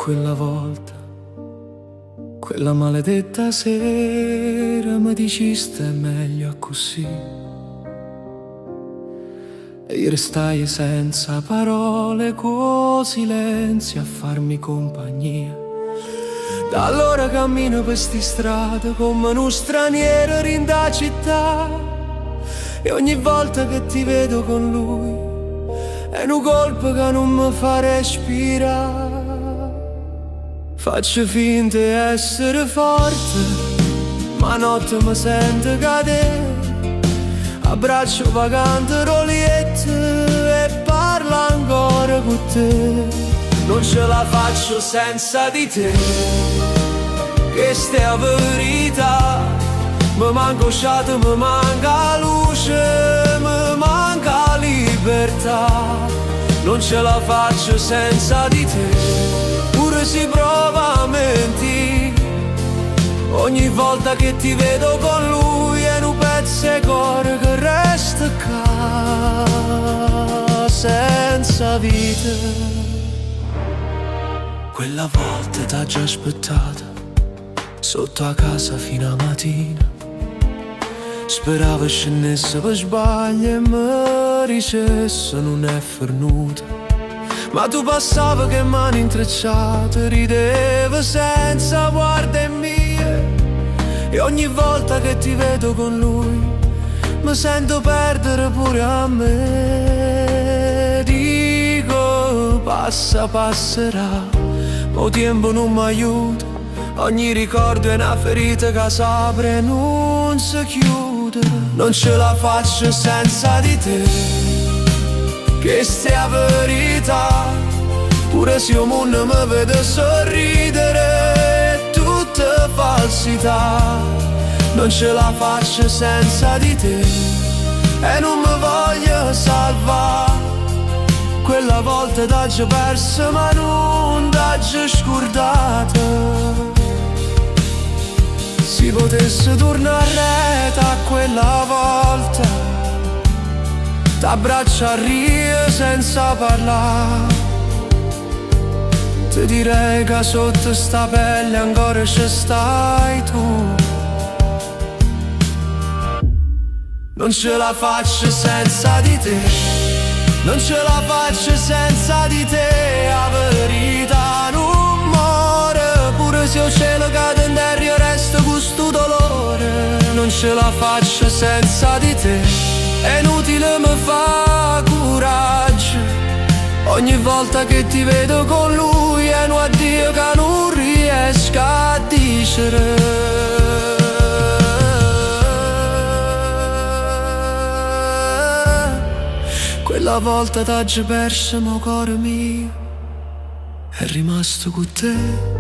Quella volta, quella maledetta sera, mi diciste è meglio così. E io restai senza parole, co' silenzio a farmi compagnia. Da allora cammino per sti strade come uno straniero rinda città. E ogni volta che ti vedo con lui è un colpo che non mi fa respirare. Faccio finta di essere forte, ma notte mi sento cadere. Abbraccio vagante Roliette e parlo ancora con te. Non ce la faccio senza di te, questa è la verità. Mi manca sciato, mi manca luce, mi manca libertà. Non ce la faccio senza di te. Pure si prova a mentire, ogni volta che ti vedo con lui è un pezzo di cuore che resta qua senza vita. Quella volta t'ha già aspettata sotto a casa fino a mattina. Speravo scendesse per sbaglio e mi dicesse non è fernuta. Ma tu passavi che mani intrecciate, ridevi senza guarde mie. E ogni volta che ti vedo con lui mi sento perdere pure a me. Dico passa, passerà, ma il tempo non mi aiuta. Ogni ricordo è una ferita che s'apre e non si chiude. Non ce la faccio senza di te, questa è la verità. Pure se il mondo mi vede sorridere è tutta falsità. Non ce la faccio senza di te e non mi voglio salvare. Quella volta t'ho perso ma non t'ho scordata. Si potesse tornare a rete a quella volta, t'abbraccio a rie senza parlare. Ti direi che sotto sta pelle ancora ci stai tu. Non ce la faccio senza di te, non ce la faccio senza di te. La verità non muore, pure se il cielo cade in terra io resto con sto dolore. Non ce la faccio senza di te, è inutile mi fa coraggio. Ogni volta che ti vedo con lui è un addio che non riesco a dicere. Quella volta t'ho perso ma il cuore mio è rimasto con te.